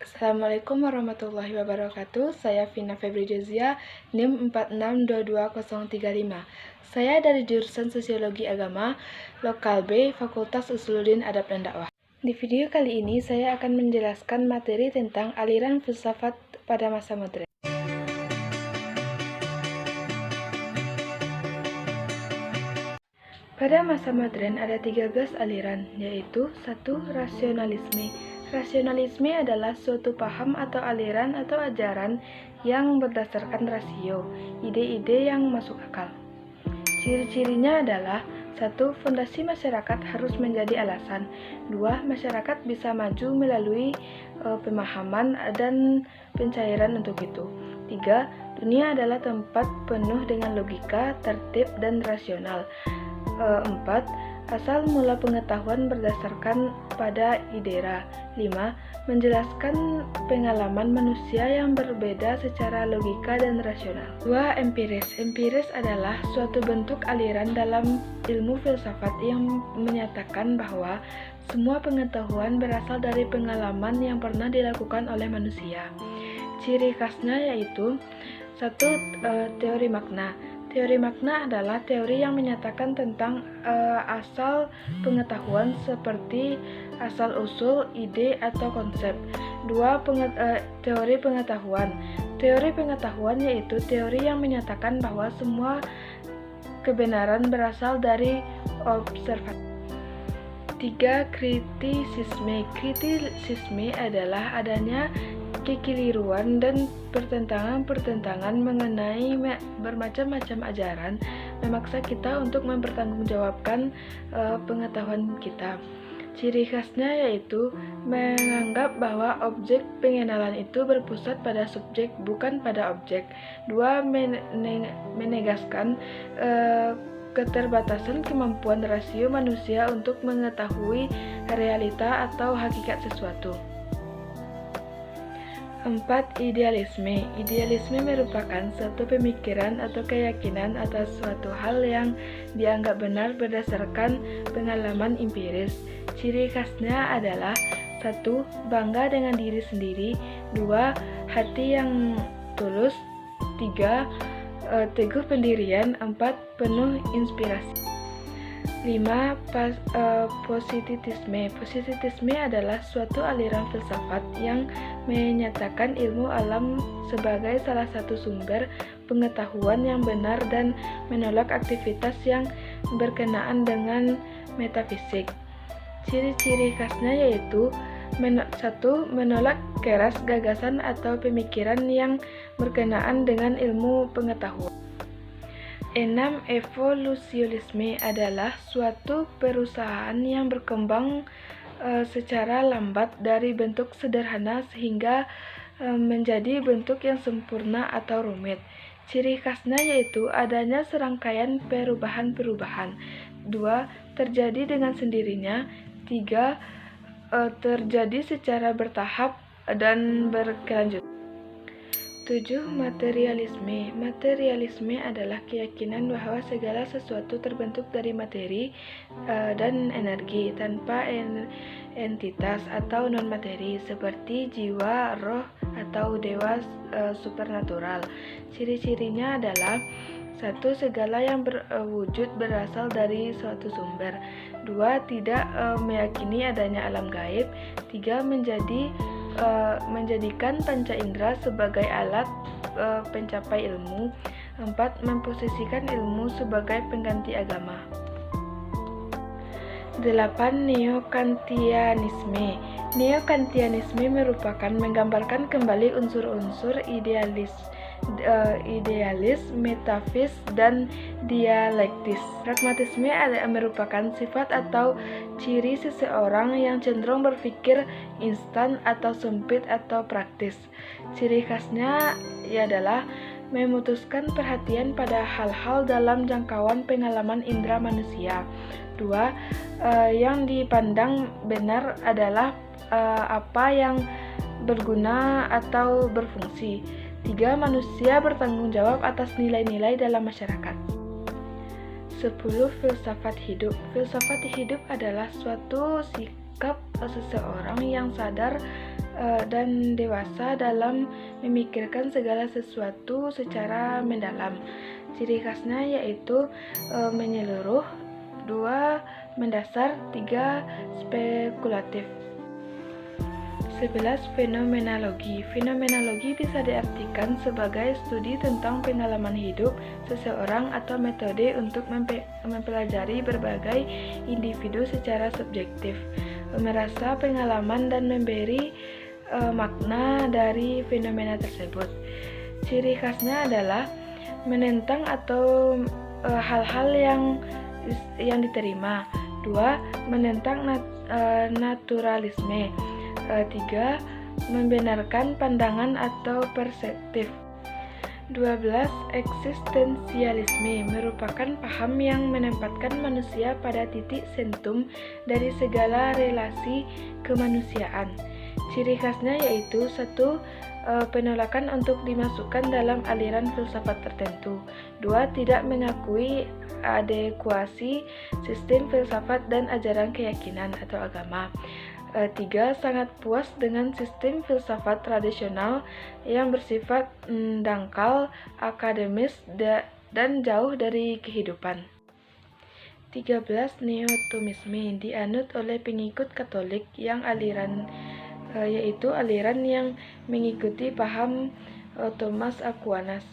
Assalamualaikum warahmatullahi wabarakatuh. Saya Vina Febri Jazia, NIM 46222035. Saya dari jurusan Sosiologi Agama, Lokal B, Fakultas Usuluddin Adab dan Dakwah. Di video kali ini saya akan menjelaskan materi tentang aliran filsafat pada masa modern. Pada masa modern ada 13 aliran, yaitu 1. Rasionalisme. Rasionalisme adalah suatu paham atau aliran atau ajaran yang berdasarkan rasio, ide-ide yang masuk akal. Ciri-cirinya adalah 1. Fondasi masyarakat harus menjadi alasan. 2. Masyarakat bisa maju melalui pemahaman dan pencairan untuk itu. 3. Dunia adalah tempat penuh dengan logika, tertib, dan rasional. 4. Asal mula pengetahuan berdasarkan pada idera. 5. Menjelaskan pengalaman manusia yang berbeda secara logika dan rasional. 2. Empiris. Empiris adalah suatu bentuk aliran dalam ilmu filsafat yang menyatakan bahwa semua pengetahuan berasal dari pengalaman yang pernah dilakukan oleh manusia. Ciri khasnya yaitu 1. Teori makna. Teori makna adalah teori yang menyatakan tentang asal pengetahuan seperti asal-usul, ide, atau konsep. 2. Teori pengetahuan. Teori pengetahuan yaitu teori yang menyatakan bahwa semua kebenaran berasal dari observasi. 3. Kritisisme. Kritisisme adalah adanya kekeliruan dan pertentangan-pertentangan mengenai bermacam-macam ajaran memaksa kita untuk mempertanggungjawabkan pengetahuan kita. Ciri khasnya yaitu menganggap bahwa objek pengenalan itu berpusat pada subjek bukan pada objek. 2. Menegaskan keterbatasan kemampuan rasio manusia untuk mengetahui realita atau hakikat sesuatu. 4. Idealisme. Idealisme merupakan suatu pemikiran atau keyakinan atas suatu hal yang dianggap benar berdasarkan pengalaman empiris. Ciri khasnya adalah 1. Bangga dengan diri sendiri. 2. Hati yang tulus. 3. Teguh pendirian. 4. Penuh inspirasi. 5. Positivisme. Positivisme adalah suatu aliran filsafat yang menyatakan ilmu alam sebagai salah satu sumber pengetahuan yang benar dan menolak aktivitas yang berkenaan dengan metafisik. Ciri-ciri khasnya yaitu 1. Menolak keras gagasan atau pemikiran yang berkenaan dengan ilmu pengetahuan. 6. Evolusionisme adalah suatu perusahaan yang berkembang secara lambat dari bentuk sederhana sehingga menjadi bentuk yang sempurna atau rumit. Ciri khasnya yaitu adanya serangkaian perubahan-perubahan. 2. Terjadi dengan sendirinya. 3. Terjadi secara bertahap dan berkelanjutan. 7. Materialisme. Materialisme adalah keyakinan bahwa segala sesuatu terbentuk dari materi dan energi tanpa entitas atau non-materi seperti jiwa, roh, atau dewa supernatural. Ciri-cirinya adalah 1. Segala yang berwujud berasal dari suatu sumber. 2. Tidak meyakini adanya alam gaib. 3. Menjadikan panca indera sebagai alat pencapai ilmu. 4. Memposisikan ilmu sebagai pengganti agama. 8. Neo-Kantianisme. Neo-Kantianisme merupakan menggambarkan kembali unsur-unsur idealis, metafis, dan dialektis. Pragmatisme merupakan sifat atau ciri seseorang yang cenderung berpikir instan atau sempit atau praktis. Ciri khasnya adalah memutuskan perhatian pada hal-hal dalam jangkauan pengalaman indera manusia. 2. Yang dipandang benar adalah apa yang berguna atau berfungsi. 3. Manusia bertanggung jawab atas nilai-nilai dalam masyarakat. 10. Filsafat hidup. Filsafat hidup adalah suatu sikap seseorang yang sadar dan dewasa dalam memikirkan segala sesuatu secara mendalam. Ciri khasnya yaitu menyeluruh, 2. Mendasar, 3. Spekulatif. 11. Fenomenologi. Fenomenologi bisa diartikan sebagai studi tentang pengalaman hidup seseorang atau metode untuk mempelajari berbagai individu secara subjektif, merasa pengalaman dan memberi makna dari fenomena tersebut. Ciri khasnya adalah menentang atau hal-hal yang diterima. 2. Menentang naturalisme. 3. Membenarkan pandangan atau perspektif. 12. Eksistensialisme merupakan paham yang menempatkan manusia pada titik sentum dari segala relasi kemanusiaan. Ciri khasnya yaitu 1. Penolakan untuk dimasukkan dalam aliran filsafat tertentu. 2. Tidak mengakui adekuasi sistem filsafat dan ajaran keyakinan atau agama. 3. Sangat puas dengan sistem filsafat tradisional yang bersifat dangkal, akademis, dan jauh dari kehidupan. 13. Neotomisme dianut oleh pengikut Katolik yaitu aliran yang mengikuti paham Thomas Aquinas.